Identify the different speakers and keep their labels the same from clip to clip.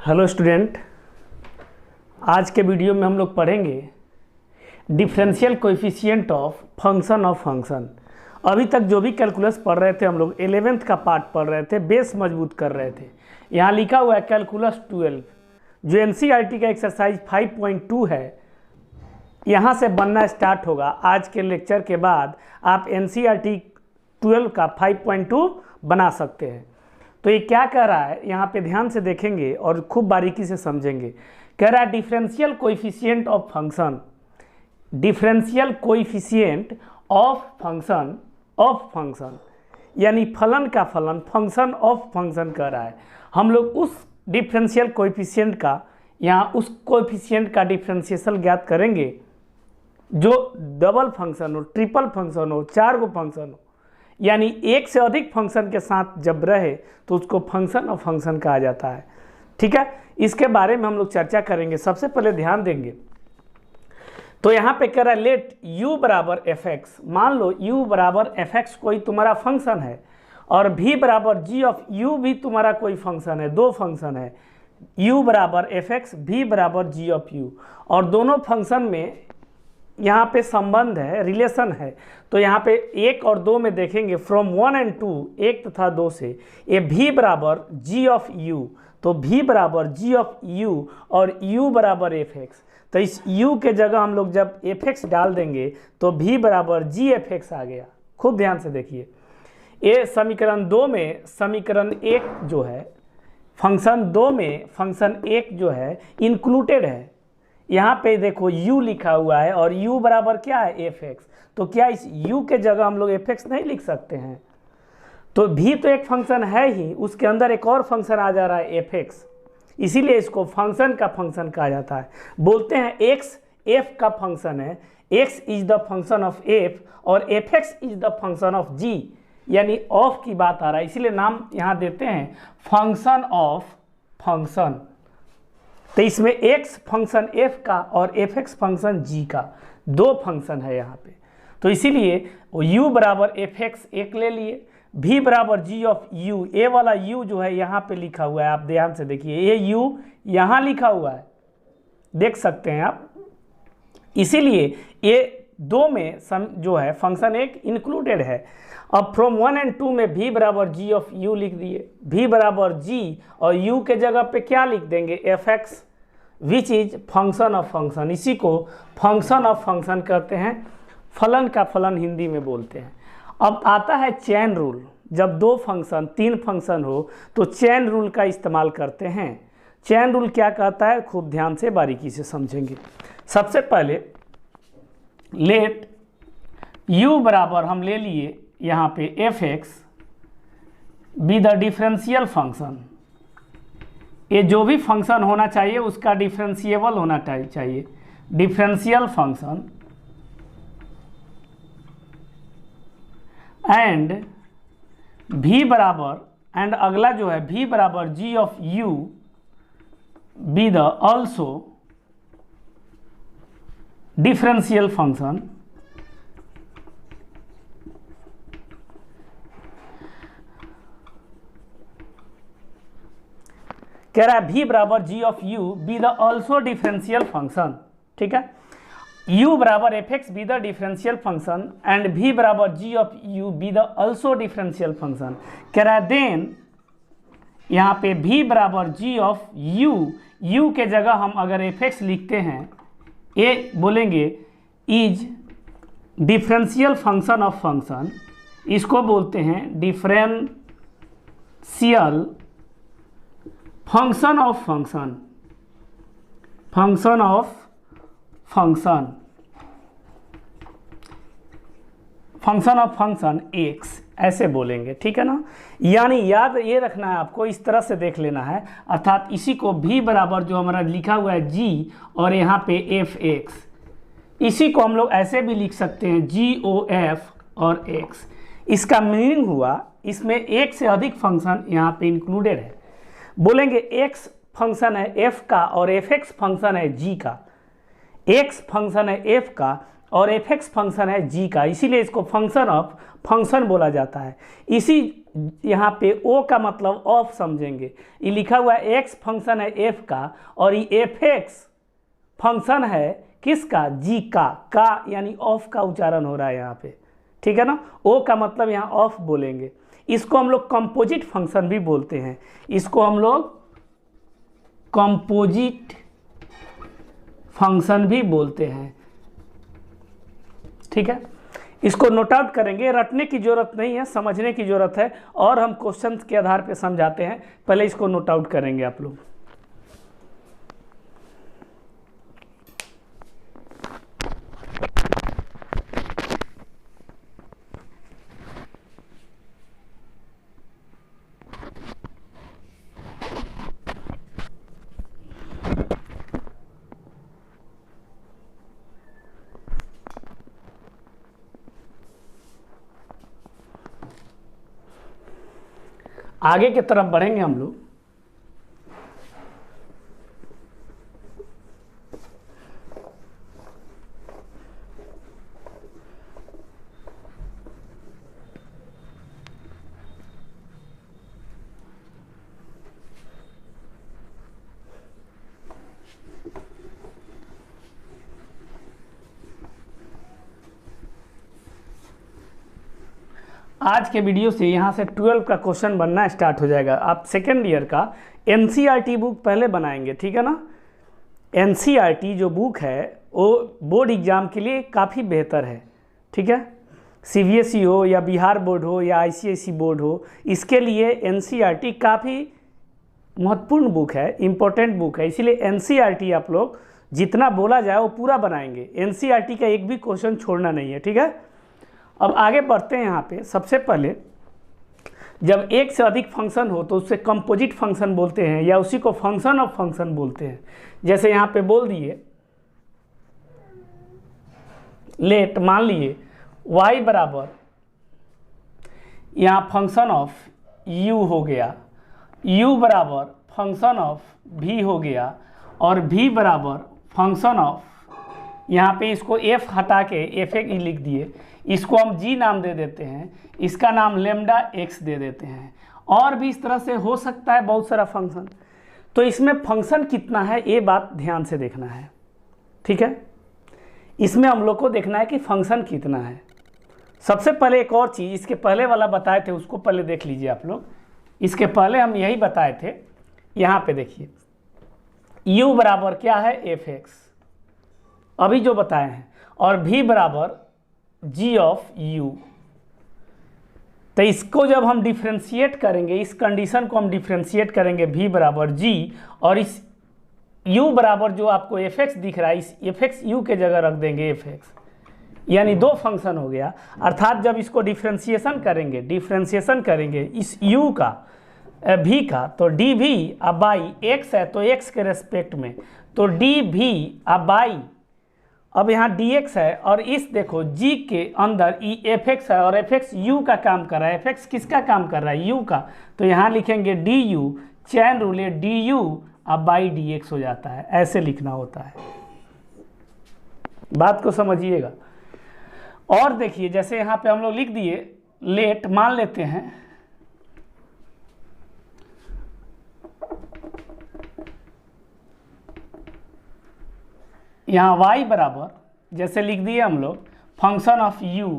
Speaker 1: Hello student, आज के video में हम लोग पढ़ेंगे differential coefficient of function of function. अभी तक जो भी कैलकुलस पढ़ रहे थे हम लोग 11th का पार्ट पढ़ रहे थे, बेस मजबूत कर रहे थे। यहाँ लिखा हुआ है कैलकुलस 12 जो एनसीईआरटी का एक्सरसाइज 5.2 है, यहाँ से बनना स्टार्ट होगा। आज के लेक्चर के बाद आप एनसीईआरटी 12 का 5.2 बना सकते हैं। तो ये क्या कह रहा है, यहाँ पे ध्यान से देखेंगे और खूब बारीकी से समझेंगे। कह रहा है differential coefficient of function, differential coefficient of function यानी फलन का फलन, फंक्शन ऑफ फंक्शन कह रहा है। हम लोग उस डिफरेंशियल कोएफिशिएंट का, यहाँ उस कोएफिशिएंट का डिफरेंशिएशन ज्ञात करेंगे जो डबल फंक्शन हो, ट्रिपल फंक्शन हो, 4 गो फंक्शन हो, यानी एक से अधिक फंक्शन के साथ जब रहे तो उसको फंक्शन ऑफ फंक्शन कहा जाता है। ठीक है, इसके बारे में हम लोग चर्चा करेंगे। सबसे पहले ध्यान देंगे तो यहाँ पे कह रहा है लेट u बराबर एफ एक्स। मान लो u बराबर एफ एक्स कोई तुम्हारा फंक्शन है और v बराबर g ऑफ u भी तुम्हारा कोई फंक्शन है। दो फंक्शन है, u बराबर एफ एक्स, v बराबर g ऑफ u, और दोनों फंक्शन में यहाँ पे संबंध है, रिलेशन है। तो यहाँ पे 1 और 2 में देखेंगे फ्रॉम 1 एंड 2, 1 तथा 2 से, ये v बराबर g ऑफ u, तो v बराबर g ऑफ u और u बराबर एफ एक्स। तो इस u के जगह हम लोग जब एफ एक्स डाल देंगे तो v बराबर g एफ एक्स आ गया। खूब ध्यान से देखिए, ये समीकरण 2 में समीकरण 1 जो है, फंक्शन 2 में फंक्शन 1 जो है इंक्लूडेड है। यहाँ पे देखो u लिखा हुआ है और u बराबर क्या है, एफ एक्स। तो क्या इस u के जगह हम लोग एफ एक्स नहीं लिख सकते हैं? तो v तो एक फंक्शन है ही, उसके अंदर एक और फंक्शन आ जा रहा है एफ एक्स, इसीलिए इसको फंक्शन का फंक्शन कहा जाता है। बोलते हैं x f का फंक्शन है, x is the function of f और F x is the function of g, यानी ऑफ की बात आ रहा है, इसीलिए नाम यहाँ देते हैं फंक्शन ऑफ फंक्शन। तो इसमें x फंक्शन f का और एफ एक्स फंक्शन g का, दो फंक्शन है यहाँ पे। तो इसीलिए u बराबर एफ एक्स एक ले लिए, v बराबर g ऑफ u, ए वाला u जो है यहाँ पे लिखा हुआ है, आप ध्यान से देखिए, ये u यहाँ लिखा हुआ है, देख सकते हैं आप। इसीलिए ये 2 में जो है फंक्शन एक इंक्लूडेड है। अब फ्रॉम 1 एंड 2 में v बराबर g ऑफ u लिख दिए, v बराबर g और u के जगह पे क्या लिख देंगे, F x, which is function of function. इसी को फंक्शन ऑफ फंक्शन कहते हैं, फलन का फलन हिंदी में बोलते हैं। अब आता है चेन रूल। जब 2 फंक्शन 3 फंक्शन हो तो चेन रूल का इस्तेमाल करते हैं। चेन रूल क्या कहता है, खूब ध्यान से बारीकी से समझेंगे। सबसे पहले लेट u बराबर हम ले लिए यहाँ पे F x be the differential function. ये जो भी फंक्शन होना चाहिए उसका डिफरेंशिएबल होना चाहिए, डिफरेंशियल फंक्शन, एंड v बराबर, एंड अगला जो है v बराबर g of u be the also differential function, कह रहा है v बराबर g of u be the also differential function. ठीक है, u बराबर F x be the differential function and v बराबर g of u be the also differential function. कह रहा है देन यहाँ पे v बराबर g ऑफ u के जगह हम अगर एफ एक्स लिखते हैं, ये बोलेंगे is differential function of function, इसको बोलते हैं differential function of function, function of function, function of function x, ऐसे बोलेंगे। ठीक है ना, यानी याद ये रखना है आपको, इस तरह से देख लेना है। अर्थात इसी को v बराबर जो हमारा लिखा हुआ है g और यहाँ पे एफ एक्स, इसी को हम लोग ऐसे भी लिख सकते हैं g o f और x। इसका मीनिंग हुआ इसमें एक से अधिक फंक्शन यहाँ पे इंक्लूडेड है। बोलेंगे x फंक्शन है f का और एफ एक्स फंक्शन है g का, x फंक्शन है f का और एफ एक्स फंक्शन है g का, इसीलिए इसको फंक्शन ऑफ फंक्शन बोला जाता है। इसी यहाँ पे ओ का मतलब ऑफ समझेंगे। ये लिखा हुआ है एक्स फंक्शन है एफ का, और ये एफ एक्स फंक्शन है किसका, जी का यानी ऑफ का उच्चारण हो रहा है यहाँ पे, ठीक है ना। ओ का मतलब यहाँ ऑफ बोलेंगे। इसको हम लोग कंपोजिट फंक्शन भी बोलते हैं, इसको हम लोग कंपोजिट फंक्शन भी बोलते हैं, ठीक है। इसको नोट आउट करेंगे, रटने की जरूरत नहीं है, समझने की जरूरत है, और हम क्वेश्चन के आधार पे समझाते हैं। पहले इसको नोट आउट करेंगे आप लोग। आगे की तरफ बढ़ेंगे हम लोग। आज के वीडियो से यहाँ से 12 का क्वेश्चन बनना स्टार्ट हो जाएगा। आप सेकेंड ईयर का एनसीईआरटी बुक पहले बनाएंगे, ठीक है ना। एनसीईआरटी जो बुक है वो बोर्ड एग्जाम के लिए काफ़ी बेहतर है, ठीक है। सीबीएसई हो या बिहार बोर्ड हो या आईसीएसई बोर्ड हो, इसके लिए एनसीईआरटी काफ़ी महत्वपूर्ण बुक है, इम्पोर्टेंट बुक है। इसीलिए एनसीईआरटी आप लोग जितना बोला जाए वो पूरा बनाएंगे। एनसीईआरटी का एक भी क्वेश्चन छोड़ना नहीं है, ठीक है। अब आगे बढ़ते हैं। यहाँ पे सबसे पहले जब एक से अधिक फंक्शन हो तो उससे कंपोजिट फंक्शन बोलते हैं, या उसी को फंक्शन ऑफ फंक्शन बोलते हैं। जैसे यहाँ पे बोल दिए लेट, मान लिए y बराबर यहाँ फंक्शन ऑफ u हो गया, u बराबर फंक्शन ऑफ v हो गया, और v बराबर फंक्शन ऑफ, यहाँ पे इसको f हटा के f एक लिख दिए, इसको हम g नाम दे देते हैं, इसका नाम लेमडा x दे देते हैं। और भी इस तरह से हो सकता है बहुत सारा फंक्शन। तो इसमें फंक्शन कितना है ये बात ध्यान से देखना है, ठीक है। इसमें हम लोग को देखना है कि फंक्शन कितना है। सबसे पहले एक और चीज़, इसके पहले वाला बताए थे उसको पहले देख लीजिए आप लोग। इसके पहले हम यही बताए थे, यहाँ पे देखिए u बराबर क्या है एफ एक्स, अभी जो बताए हैं, और v बराबर g ऑफ u। तो इसको जब हम डिफ्रेंशिएट करेंगे, इस कंडीशन को हम डिफ्रेंशिएट करेंगे v बराबर g, और इस u बराबर जो आपको एफ एक्स दिख रहा है, इस एफ एक्स यू के जगह रख देंगे एफ एक्स, यानी दो फंक्शन हो गया। अर्थात जब इसको डिफ्रेंशिएशन करेंगे इस u का v का, तो डी वी अब बाई एक्स है तो x के रेस्पेक्ट में, तो डी वी अब बाई, अब यहाँ dx है, और इस देखो g के अंदर एफ एक्स है, और एफ एक्स यू का काम कर रहा है। एफ एक्स किसका काम कर रहा है, u का, तो यहाँ लिखेंगे डी यू, चैन रूल है डी यू अब बाई डी एक्स हो जाता है। ऐसे लिखना होता है, बात को समझिएगा। और देखिए जैसे यहाँ पे हम लोग लिख दिए लेट, मान लेते हैं यहाँ y बराबर, जैसे लिख दिए हम लोग फंक्शन ऑफ u,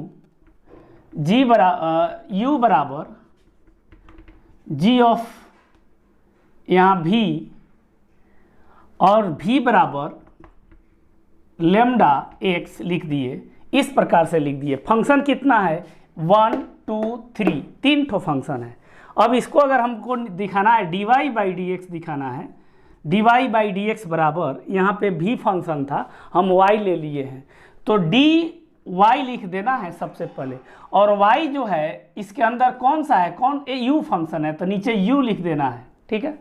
Speaker 1: u बराबर g ऑफ यहाँ v, और v बराबर लेमडा x लिख दिए। इस प्रकार से लिख दिए। फंक्शन कितना है 1 2 3, तीन ठो फंक्शन है। अब इसको अगर हमको दिखाना है dy बाई डी एक्स दिखाना है, dy बाई डी एक्स बराबर, यहाँ पे v फंक्शन था हम y ले लिए हैं, तो dy लिख देना है सबसे पहले, और y जो है इसके अंदर कौन सा है, कौन u फंक्शन है, तो नीचे u लिख देना है, ठीक है।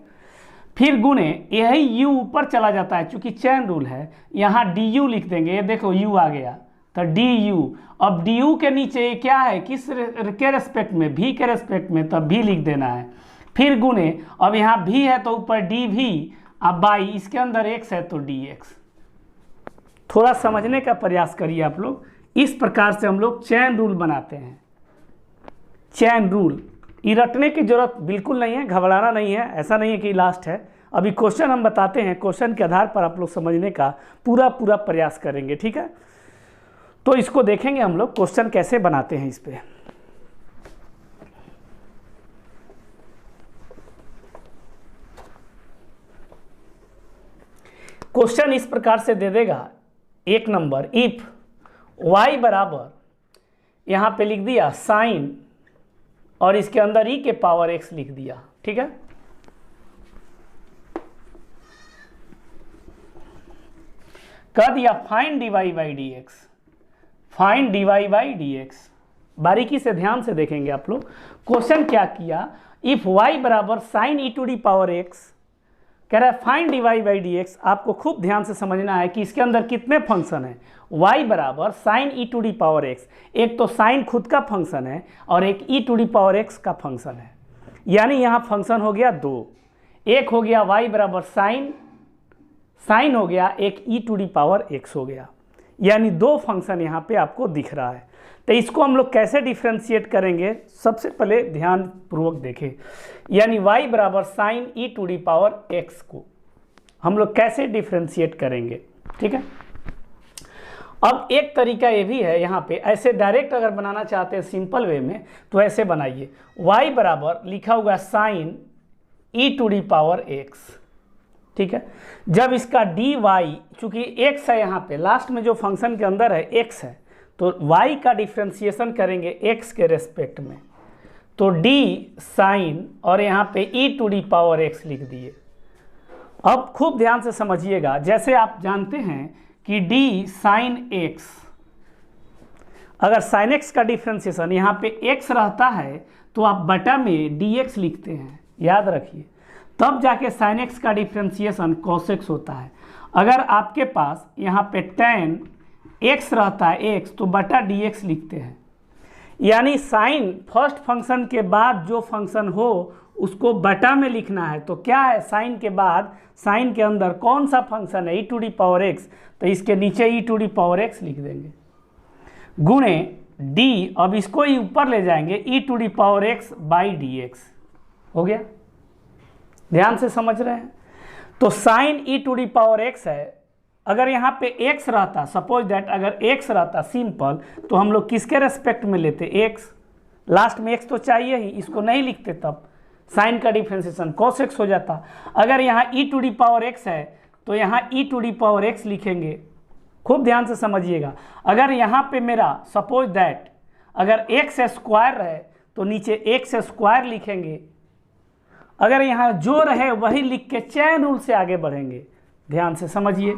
Speaker 1: फिर गुणे, यही u ऊपर चला जाता है चूंकि चैन रूल है, यहाँ du लिख देंगे, ये देखो u आ गया तो du। अब du के नीचे क्या है, किस के रेस्पेक्ट में, v के रेस्पेक्ट में, तब v लिख देना है। फिर गुणे, अब यहाँ v है तो ऊपर dv, अब बाई इसके अंदर x है तो dx। थोड़ा समझने का प्रयास करिए आप लोग। इस प्रकार से हम लोग चैन रूल बनाते हैं, चैन रूल ये रटने की जरूरत बिल्कुल नहीं है, घबराना नहीं है, ऐसा नहीं है कि लास्ट है। अभी क्वेश्चन हम बताते हैं, क्वेश्चन के आधार पर आप लोग समझने का पूरा प्रयास करेंगे, ठीक है। तो इसको देखेंगे हम लोग क्वेश्चन कैसे बनाते हैं इस पे। क्वेश्चन इस प्रकार से दे देगा, एक नंबर, इफ y बराबर यहाँ पे लिख दिया साइन और इसके अंदर e के पावर x लिख दिया, ठीक है। कर दिया find dy by d x, find dy by d x. बारीकी से ध्यान से देखेंगे आप लोग। क्वेश्चन क्या किया, इफ y बराबर sine e to the power x, कह रहा है find dy by d x. आपको खूब ध्यान से समझना है कि इसके अंदर कितने फंक्शन है। y बराबर sine e to the power x, एक तो साइन खुद का फंक्शन है और एक e to the power x का फंक्शन है, यानी यहाँ फंक्शन हो गया दो। एक हो गया y बराबर साइन, साइन हो गया, एक e to the power x हो गया, यानी दो फंक्शन यहाँ पे आपको दिख रहा है। तो इसको हम लोग कैसे डिफ्रेंशिएट करेंगे, सबसे पहले ध्यान पूर्वक देखें। यानी y बराबर sine e to the power x को हम लोग कैसे डिफ्रेंशिएट करेंगे, ठीक है। अब एक तरीका ये भी है, यहाँ पे ऐसे डायरेक्ट अगर बनाना चाहते हैं सिंपल वे में तो ऐसे बनाइए, y बराबर लिखा हुआ sine e to the power x, ठीक है। जब इसका dy, चूंकि x है यहाँ पे लास्ट में जो फंक्शन के अंदर है x है, तो y का डिफ्रेंशिएशन करेंगे x के रेस्पेक्ट में, तो d साइन और यहाँ पे e to the power x लिख दिए। अब खूब ध्यान से समझिएगा, जैसे आप जानते हैं कि d साइन x, अगर साइन x का डिफ्रेंशिएशन यहाँ पे x रहता है तो आप बटा में dx लिखते हैं, याद रखिए, तब जाके साइन x का डिफ्रेंशिएशन cos x होता है। अगर आपके पास यहाँ पे tan x रहता है x, तो बटा dx लिखते हैं, यानी साइन फर्स्ट फंक्शन के बाद जो फंक्शन हो उसको बटा में लिखना है। तो क्या है, साइन के बाद साइन के अंदर कौन सा फंक्शन है, ई टू डी पावर एक्स, तो इसके नीचे ई टू डी पावर एक्स लिख देंगे, गुणे डी, अब इसको ही ऊपर ले जाएंगे, e to the power x by d x, हो गया। ध्यान से समझ रहे हैं। तो sine e to the power x है, अगर यहाँ पे x रहता, सपोज दैट अगर x रहता सिंपल, तो हम लोग किसके रेस्पेक्ट में लेते, x, लास्ट में x तो चाहिए ही, इसको नहीं लिखते, तब साइन का डिफ्रेंशिएशन cos x हो जाता। अगर यहाँ e to the power x है तो यहाँ e to the power x लिखेंगे, खूब ध्यान से समझिएगा। अगर यहाँ पे मेरा सपोज दैट अगर x स्क्वायर है तो नीचे x स्क्वायर लिखेंगे, अगर यहाँ जो रहे वही लिख के चैन रूल से आगे बढ़ेंगे, ध्यान से समझिए।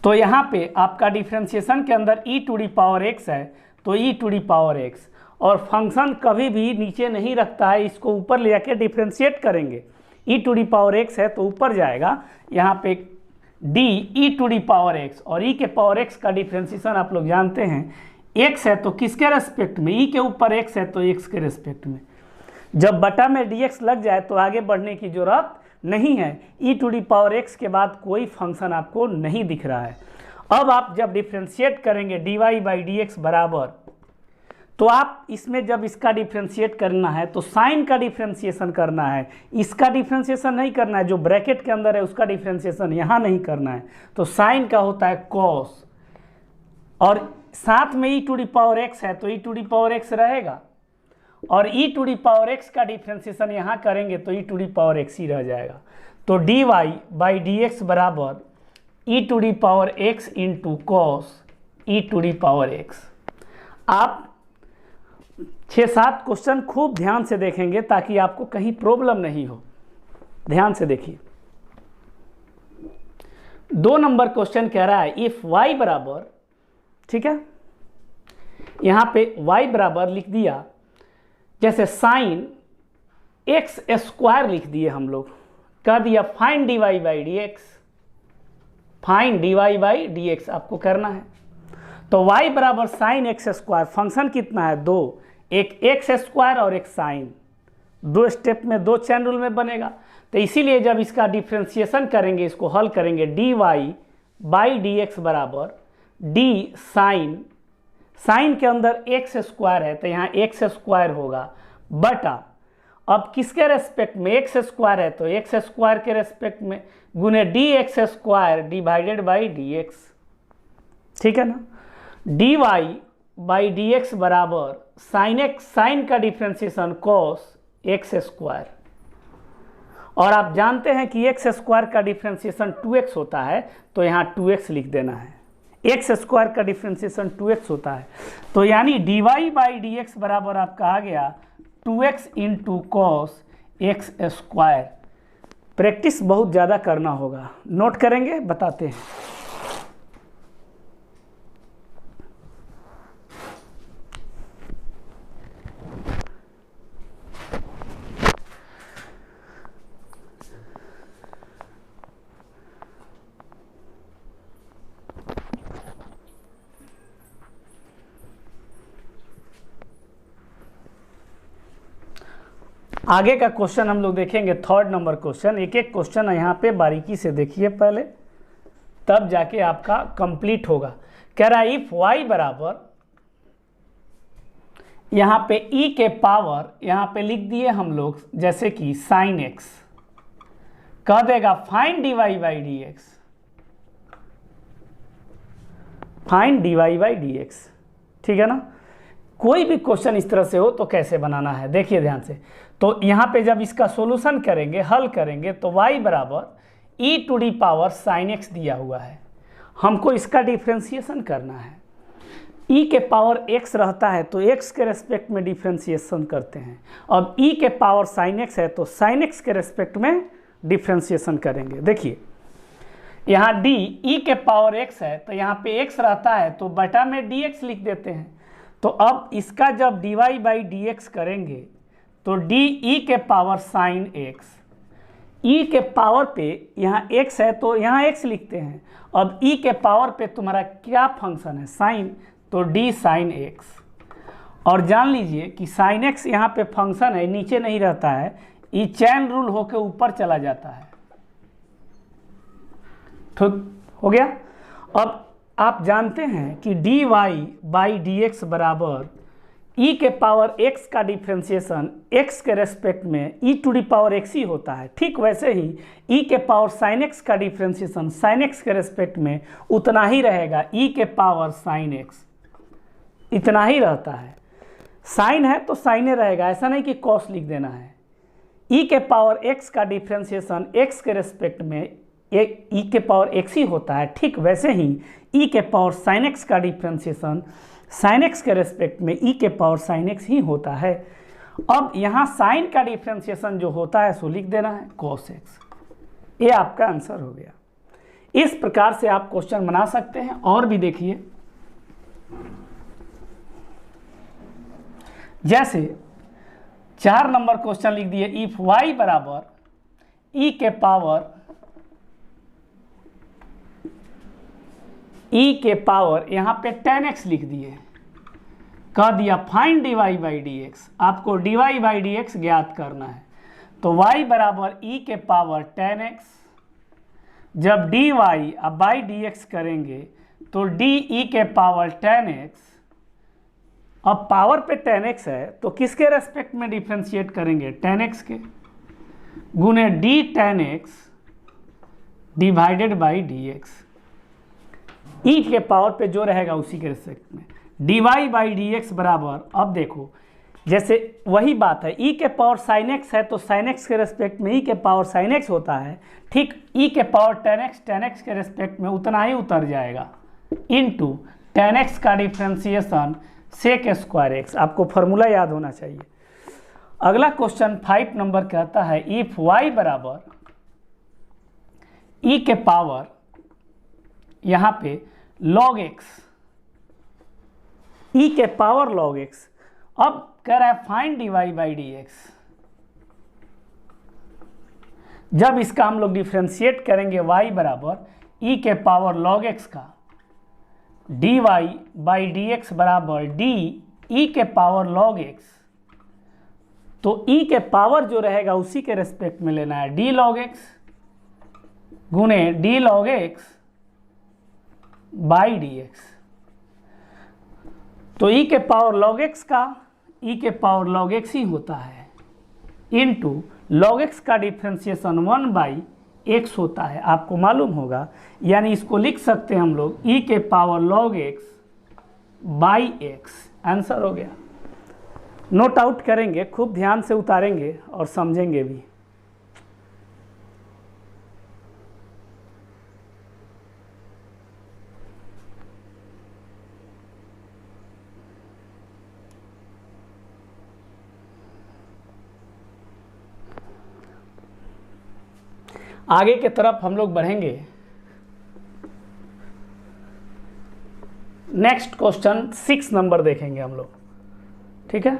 Speaker 1: तो यहाँ पे आपका डिफ्रेंशिएशन के अंदर e to the power x है तो e to the power x, और फंक्शन कभी भी नीचे नहीं रखता है, इसको ऊपर ले जाके डिफ्रेंशिएट करेंगे। e to the power x है तो ऊपर जाएगा, यहाँ पे d e to the power x, और e के पावर x का डिफ्रेंशिएशन आप लोग जानते हैं, x है तो किसके रेस्पेक्ट में, e के ऊपर x है तो x के रेस्पेक्ट में। जब बटा में dx लग जाए तो आगे बढ़ने की जरूरत नहीं है, e to the power x के बाद कोई फंक्शन आपको नहीं दिख रहा है। अब आप जब डिफ्रेंशिएट करेंगे dy बाई डी एक्स बराबर, तो आप इसमें जब इसका डिफ्रेंशिएट करना है तो साइन का डिफ्रेंशिएशन करना है, इसका डिफ्रेंशिएशन नहीं करना है, जो ब्रैकेट के अंदर है उसका डिफ्रेंशिएशन यहाँ नहीं करना है। तो साइन का होता है कॉस, और साथ में e to the power x है तो e to the power x रहेगा, और e to the power x का डिफ्रेंशिएशन यहाँ करेंगे तो e to the power x ही रह जाएगा। तो d y by d x बराबर e to the power x into cos e to the power x. आप 6-7 क्वेश्चन खूब ध्यान से देखेंगे ताकि आपको कहीं प्रॉब्लम नहीं हो। ध्यान से देखिए, 2 नंबर क्वेश्चन कह रहा है इफ y बराबर, ठीक है, यहाँ पे y बराबर लिख दिया, जैसे साइन x स्क्वायर लिख दिए हम लोग, कह दिया find dy by d x, find dy by d x आपको करना है। तो y बराबर साइन x स्क्वायर, फंक्शन कितना है 2, एक x स्क्वायर और एक साइन, 2 स्टेप में 2 चैन रूल में बनेगा। तो इसीलिए जब इसका डिफ्रेंशिएशन करेंगे, इसको हल करेंगे, dy बाई डी एक्स बराबर d साइन, साइन के अंदर एक्स स्क्वायर है तो यहाँ एक्स स्क्वायर होगा, बटा अब किसके रेस्पेक्ट में, एक्स स्क्वायर है तो एक्स स्क्वायर के रेस्पेक्ट में गुने d x square divided by d x, ठीक है ना। D y by d x बराबर साइन एक्स, साइन का डिफ्रेंसिएशन कॉस एक्स स्क्वायर, और आप जानते हैं कि एक्स स्क्वायर का डिफ्रेंसिएशन 2x होता है तो यहाँ 2x लिख देना है। एक्स स्क्वायर का डिफ्रेंसिएशन 2x होता है तो यानी d y by d x बराबर आपका आ गया 2x into cos x square. Practice बहुत ज़्यादा करना होगा, नोट करेंगे, बताते हैं। आगे का क्वेश्चन हम लोग देखेंगे, थर्ड नंबर क्वेश्चन। एक एक क्वेश्चन यहाँ पे बारीकी से देखिए पहले, तब जाके आपका कंप्लीट होगा। कह रहा है इफ y बराबर, यहाँ पे e के पावर यहाँ पे लिख दिए हम लोग जैसे कि साइन x, कह देगा find dy by d x, find dy by d x, ठीक है ना। कोई भी क्वेश्चन इस तरह से हो तो कैसे बनाना है देखिए ध्यान से। तो यहाँ पे जब इसका सॉल्यूशन करेंगे, हल करेंगे, तो y बराबर e to the power sine x दिया हुआ है, हमको इसका डिफ्रेंसिएशन करना है। e के पावर x रहता है तो x के रेस्पेक्ट में डिफ्रेंसिएशन करते हैं। अब e के पावर साइन x है तो साइन x के रेस्पेक्ट में डिफ्रेंसिएशन करेंगे। देखिए यहाँ d e के पावर x है तो यहाँ पे x रहता है तो बटा में dx लिख देते हैं। तो अब इसका जब dy बाई डी एक्स करेंगे तो डी ई के पावर साइन x, e के पावर पे यहाँ x है तो यहाँ x लिखते हैं। अब e के पावर पे तुम्हारा क्या फंक्शन है, साइन, तो d साइन x, और जान लीजिए कि साइन x यहाँ पे फंक्शन है, नीचे नहीं रहता है, ये चैन रूल होके ऊपर चला जाता है। ठीक हो गया। अब आप जानते हैं कि dy बाई डी एक्स बराबर e के पावर x का डिफ्रेंसिएशन x के रेस्पेक्ट में e to the power x ही होता है। ठीक वैसे ही e के पावर साइन x का डिफ्रेंसिएशन साइन x के रेस्पेक्ट में उतना ही रहेगा, e के पावर साइन x, इतना ही रहता है। साइन है तो साइने रहेगा, ऐसा नहीं कि कॉस लिख देना है। e के पावर x का डिफ्रेंसिएशन x के रेस्पेक्ट में e के पावर x ही होता है। ठीक वैसे ही e के पावर साइन x का डिफ्रेंसिएशन साइन x के रेस्पेक्ट में e के पावर साइन x ही होता है। अब यहाँ साइन का डिफ्रेंसिएशन जो होता है सो लिख देना है cos x। ये आपका आंसर हो गया। इस प्रकार से आप क्वेश्चन बना सकते हैं। और भी देखिए, जैसे 4 नंबर क्वेश्चन लिख दिए, इफ y बराबर e के पावर यहाँ पे 10x लिख दिए, कह दिया find dy by d x, आपको dy बाई डी एक्स ज्ञात करना है। तो y बराबर e के पावर 10x, जब dy अब बाई डी एक्स करेंगे तो डी ई के पावर 10x, अब पावर पे 10x है तो किसके रेस्पेक्ट में डिफ्रेंशिएट करेंगे, 10x के, गुने d 10x divided by d x, e के पावर पे जो रहेगा उसी के रेस्पेक्ट में dy बाई डी एक्स बराबर, अब देखो जैसे वही बात है, e के पावर साइन x है तो साइन x के रेस्पेक्ट में e के पावर साइन x होता है। ठीक e के पावर 10x के रेस्पेक्ट में उतना ही उतर जाएगा, इनटू 10x का डिफ्रेंसिएशन सेक स्क्वायर x। आपको फॉर्मूला याद होना चाहिए। अगला क्वेश्चन 5 नंबर कहता है इफ y बराबर e के पावर यहाँ पे log x, e के पावर log x, अब कह रहा है find dy by d x. जब इसका हम लोग डिफ्रेंशिएट करेंगे y बराबर e के पावर log x का, dy बाई डी एक्स बराबर d e के पावर log x, तो e के पावर जो रहेगा उसी के रेस्पेक्ट में लेना है, d log x गुने d log x by d x. तो ई के पावर लॉग एक्स का ई के पावर लॉग एक्स ही होता है, इनटू लॉग एक्स का डिफ्रेंसिएशन 1/x होता है, आपको मालूम होगा। यानी इसको लिख सकते हैं हम लोग ई के power log x by x. Answer हो गया। नोट आउट करेंगे, खूब ध्यान से उतारेंगे और समझेंगे भी। आगे के तरफ हम लोग बढ़ेंगे। नेक्स्ट क्वेश्चन 6 नंबर देखेंगे हम लोग, ठीक है।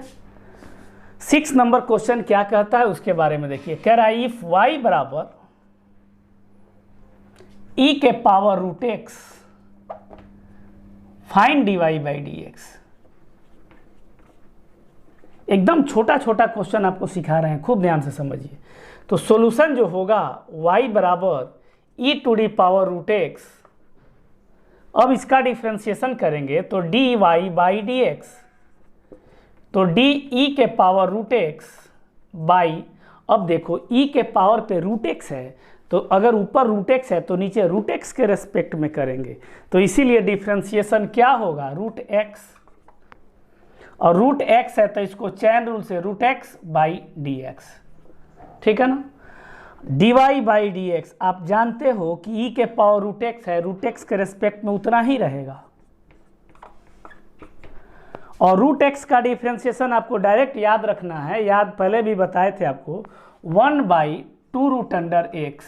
Speaker 1: 6 नंबर क्वेश्चन क्या कहता है उसके बारे में देखिए। कह रहा है इफ y बराबर e के power root x find dy by dx। एकदम छोटा छोटा क्वेश्चन आपको सिखा रहे हैं, खूब ध्यान से समझिए। तो सॉल्यूशन जो होगा y बराबर e to the power root x, अब इसका डिफ्रेंसिएशन करेंगे तो dy बाई dx, तो डी ई के पावर रूट एक्स बाई, अब देखो e के पावर पे रूट एक्स है, तो अगर ऊपर रूट एक्स है तो नीचे रूट एक्स के रेस्पेक्ट में करेंगे, तो इसीलिए डिफ्रेंसिएशन क्या होगा रूट एक्स, और रूट एक्स है तो इसको चैन रूल से root x by d x, ठीक है ना। dy बाई डी एक्स आप जानते हो कि e के पावर रूट एक्स है, रूट एक्स के रेस्पेक्ट में उतना ही रहेगा, और रूट एक्स का डिफ्रेंसिएशन आपको डायरेक्ट याद रखना है, याद पहले भी बताए थे आपको, 1/2 root under x.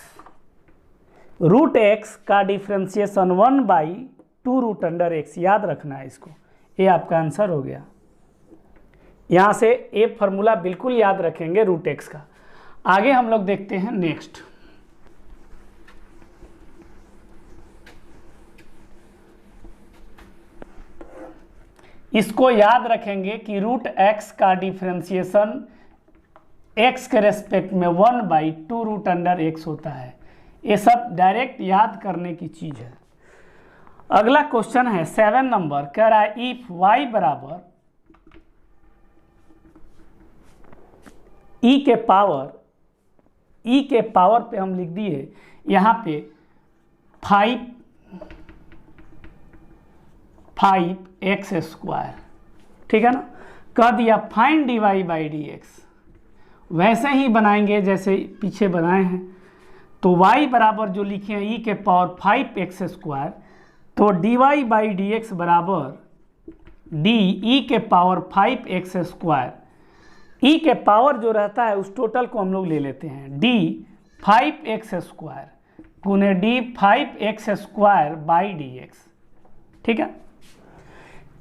Speaker 1: Root x का डिफ्रेंसिएशन 1/2 रूट अंडर एक्स, याद रखना है इसको। ये आपका आंसर हो गया। यहाँ से ये फार्मूला बिल्कुल याद रखेंगे रूट एक्स का। आगे हम लोग देखते हैं नेक्स्ट। इसको याद रखेंगे कि रूट एक्स का डिफ्रेंसिएशन एक्स के रेस्पेक्ट में 1/2 रूट अंडर एक्स होता है। ये सब डायरेक्ट याद करने की चीज है। अगला क्वेश्चन है 7 नंबर, कह रहा है इफ y बराबर e के पावर पे हम लिख दिए यहाँ पे 5x स्क्वायर, ठीक है ना। कह दिया फाइंड dy बाई dx, वैसे ही बनाएंगे जैसे पीछे बनाए हैं। तो y बराबर जो लिखे हैं e के पावर 5x स्क्वायर, तो dy बाई dx बराबर d e के पावर 5x स्क्वायर। e के पावर जो रहता है उस टोटल को हम लोग ले लेते हैं, d 5x स्क्वायर गुने d 5x square by dx, ठीक है।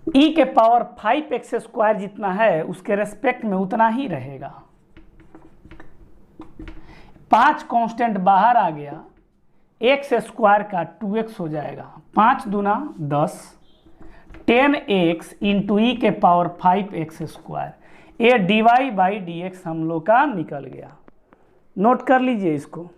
Speaker 1: e के पावर 5x स्क्वायर जितना है उसके रेस्पेक्ट में उतना ही रहेगा। 5 कांस्टेंट बाहर आ गया, x स्क्वायर का 2x हो जाएगा, 5 दूना 10, 10x इंटू ई के पावर 5x स्क्वायर। ये dy बाई dx हम लोग का निकल गया। नोट कर लीजिए इसको।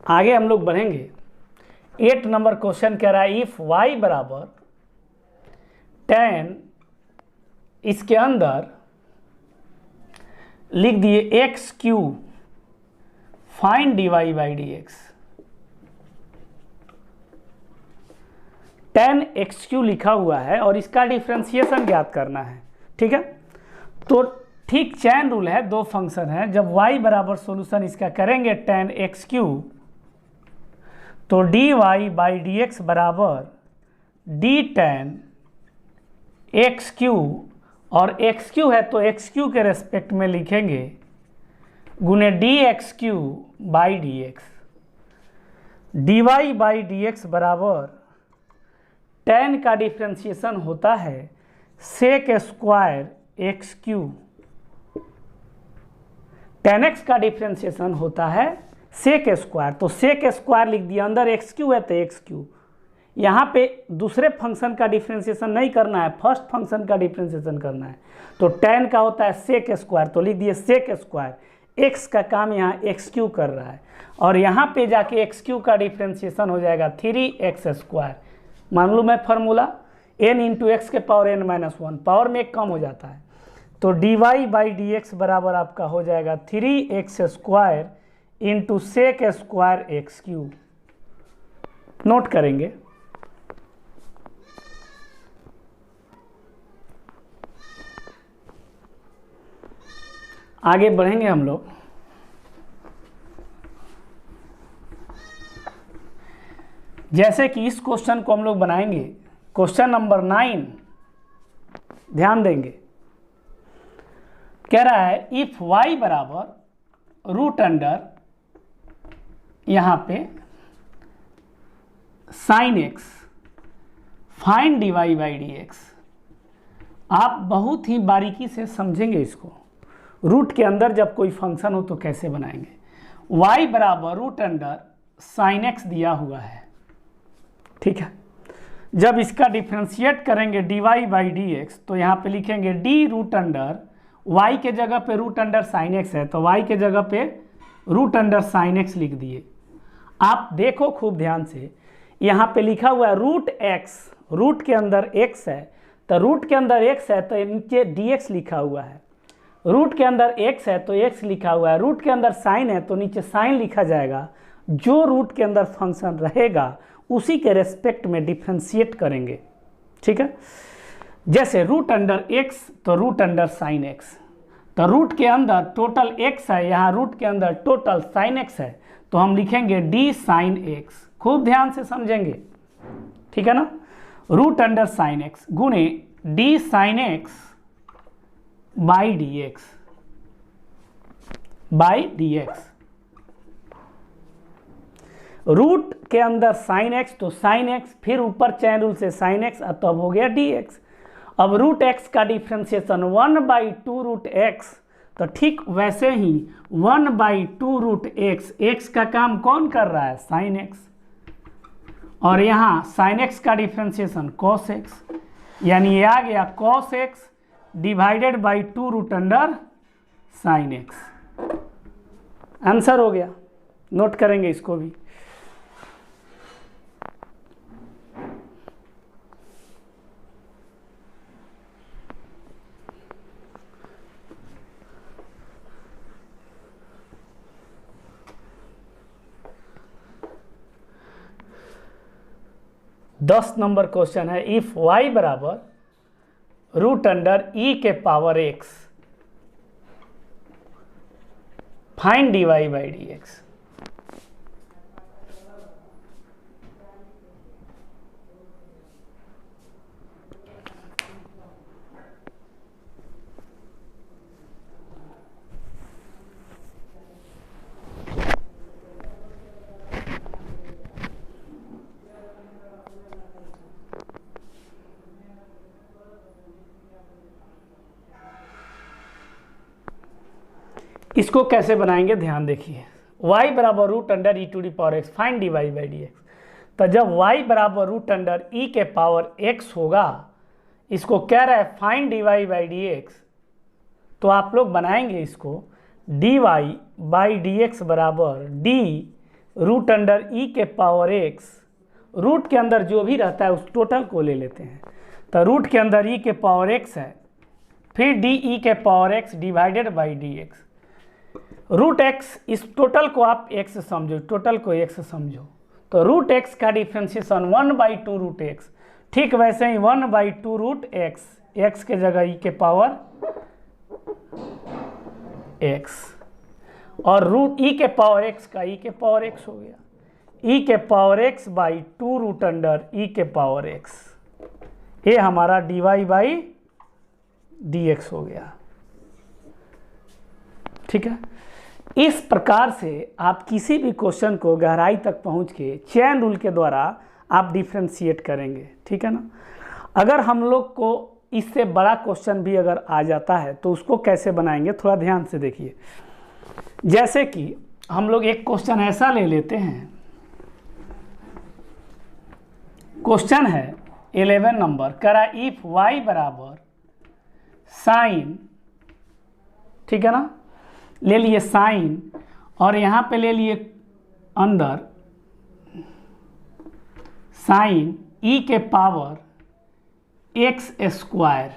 Speaker 1: आगे हम लोग बढ़ेंगे। 8 नंबर क्वेश्चन कह रहा है इफ y बराबर 10, इसके अंदर लिख दिए x Q find dy by dx। 10x³ लिखा हुआ है और इसका डिफ्रेंसिएशन ज्ञात करना है, ठीक है। तो ठीक चैन रूल है, दो फंक्शन है, जब y बराबर सॉल्यूशन इसका करेंगे 10x³ तो dy बाई dx बराबर d tan x³ और x³ है तो x³ के रेस्पेक्ट में लिखेंगे गुने dx³ by dx। dy by dx बराबर tan का डिफ्रेंसिएशन होता है sec square x cube, tan x का डिफ्रेंसिएशन होता है सेक स्क्वायर, तो सेक स्क्वायर लिख दिया, अंदर एक्स क्यू है तो एक्स क्यू। यहाँ पे दूसरे फंक्शन का डिफ्रेंसिएशन नहीं करना है, फर्स्ट फंक्शन का डिफ्रेंसिएशन करना है। तो tan का होता है सेक स्क्वायर, तो लिख दिए सेक स्क्वायर। x का काम यहाँ एक्स क्यू कर रहा है, और यहाँ पे जाके एक्स क्यू का डिफ्रेंसिएशन हो जाएगा 3x स्क्वायर। मान लो मैं फार्मूला n इंटू एक्स के पावर n-1, पावर में एक कम हो जाता है, तो dy/dx बराबर आपका हो जाएगा 3x square into sec square x cube. Note करेंगे। आगे बढ़ेंगे हम लोग। जैसे कि इस क्वेश्चन को हम लोग बनाएंगे, क्वेश्चन नंबर 9, ध्यान देंगे। कह रहा है इफ y बराबर रूट अंडर यहाँ पे साइन एक्स फाइंड dy/dx। आप बहुत ही बारीकी से समझेंगे इसको। रूट के अंदर जब कोई फंक्शन हो तो कैसे बनाएंगे। y बराबर रूट अंडर साइन एक्स दिया हुआ है, ठीक है। जब इसका डिफ्रेंशिएट करेंगे dy/dx तो यहाँ पे लिखेंगे d रूट अंडर, y के जगह पे रूट अंडर साइन एक्स है तो y के जगह पे रूट अंडर साइन एक्स लिख दिए। आप देखो खूब ध्यान से, यहाँ पे लिखा हुआ है रूट एक्स, रूट के अंदर x है तो रूट के अंदर x है तो नीचे dx लिखा हुआ है, रूट के अंदर x है तो x लिखा हुआ है, रूट के अंदर साइन है तो नीचे साइन लिखा जाएगा। जो रूट के अंदर फंक्शन रहेगा उसी के रेस्पेक्ट में डिफ्रेंशिएट करेंगे, ठीक है। जैसे रूट अंडर x तो रूट अंडर साइन x, तो रूट के अंदर टोटल x है, यहाँ रूट के अंदर टोटल साइन x है, तो हम लिखेंगे d साइन x। खूब ध्यान से समझेंगे, ठीक है ना। रूट अंडर साइन x गुणे d sine x by dx। Root के अंदर साइन x तो साइन x, फिर ऊपर चैन रूल से साइन x, तो अब हो गया dx। अब रूट x का डिफ्रेंसिएशन 1/2 रूट x, तो ठीक वैसे ही 1/2 रूट x, x का काम कौन कर रहा है, साइन x, और यहाँ साइन x का डिफ्रेंसिएशन cos x, यानी ये आ गया cos x divided by 2 root under sine x। Answer हो गया। नोट करेंगे इसको भी। दस नंबर क्वेश्चन है इफ y बराबर रूट अंडर e के पावर x फाइंड dy/dx। इसको कैसे बनाएंगे ध्यान देखिए। y बराबर root under e to the power x find dy/dx। तो जब y बराबर रूट अंडर e के पावर x होगा, इसको कह रहा है फाइंड dy/dx, तो आप लोग बनाएंगे इसको dy/dx बराबर d रूट अंडर e के पावर x, रूट के अंदर जो भी रहता है उस टोटल को ले लेते हैं। तो रूट के अंदर e के पावर x है, फिर डी e के power x divided by dx। Root x, इस टोटल को आप x समझो, टोटल को x समझो, तो रूट x का डिफ्रेंशिएशन 1/2 रूट x, ठीक वैसे ही 1/2 रूट x, x के जगह e के पावर x, और रूट e के पावर x का e के पावर x हो गया, e के power x by 2 root under e के पावर x। ये हमारा dy/dx हो गया, ठीक है। इस प्रकार से आप किसी भी क्वेश्चन को गहराई तक पहुंच के चेन रूल के द्वारा आप डिफ्रेंशिएट करेंगे, ठीक है ना। अगर हम लोग को इससे बड़ा क्वेश्चन भी अगर आ जाता है तो उसको कैसे बनाएंगे, थोड़ा ध्यान से देखिए। जैसे कि हम लोग एक क्वेश्चन ऐसा ले लेते हैं, क्वेश्चन है 11 नंबर, करा इफ y बराबर साइन, ठीक है ना, ले लिए साइन और यहाँ पे ले लिए अंदर साइन e के पावर x स्क्वायर।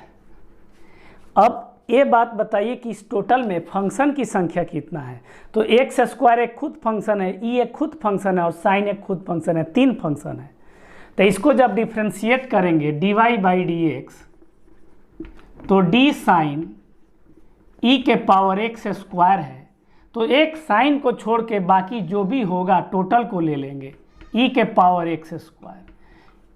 Speaker 1: अब ये बात बताइए कि इस टोटल में फंक्शन की संख्या कितना है। तो एक्स स्क्वायर एक खुद फंक्शन है, ई एक खुद फंक्शन है और साइन एक खुद फंक्शन है, 3 फंक्शन है। तो इसको जब डिफ्रेंशिएट करेंगे dy बाई डी एक्स, तो डी साइन ई के पावर एक्स स्क्वायर है, तो एक साइन को छोड़ के बाकी जो भी होगा टोटल को ले लेंगे, ई के पावर एक्स स्क्वायर,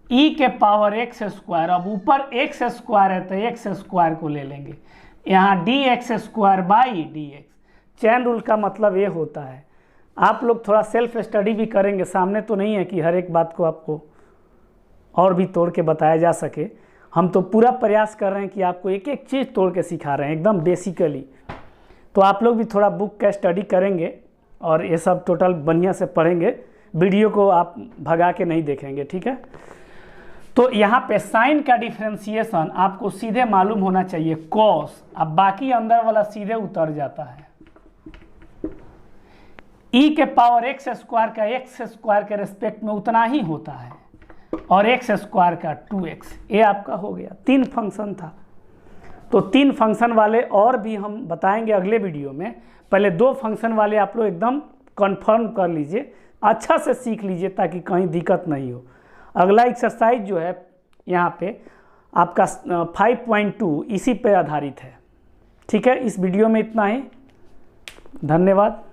Speaker 1: ई के पावर एक्स स्क्वायर। अब ऊपर एक्स स्क्वायर है तो एक्स स्क्वायर को ले लेंगे, यहाँ D x square by d x. Chain rule का मतलब ये होता है, आप लोग थोड़ा सेल्फ स्टडी भी करेंगे, सामने तो नहीं है कि हर एक बात को आपको और भी तोड़ के बताया जा सके। हम तो पूरा प्रयास कर रहे हैं कि आपको एक एक चीज़ तोड़ के सिखा रहे हैं एकदम बेसिकली। तो आप लोग भी थोड़ा बुक का स्टडी करेंगे और ये सब टोटल बढ़िया से पढ़ेंगे, वीडियो को आप भगा के नहीं देखेंगे, ठीक है। तो यहाँ पे साइन का डिफ्रेंसिएशन आपको सीधे मालूम होना चाहिए कॉस, अब बाकी अंदर वाला सीधे उतर जाता है। ई के पावर एक्स स्क्वायर का एक्स स्क्वायर के रेस्पेक्ट में उतना ही होता है और एक्स स्क्वायर का 2x, ये आपका हो गया। 3 फंक्शन था, तो 3 फंक्शन वाले और भी हम बताएंगे अगले वीडियो में। पहले 2 फंक्शन वाले आप लोग एकदम कंफर्म कर लीजिए, अच्छा से सीख लीजिए ताकि कहीं दिक्कत नहीं हो। अगला एक्सरसाइज जो है यहाँ पे आपका 5.2 इसी पे आधारित है, ठीक है। इस वीडियो में इतना ही, धन्यवाद।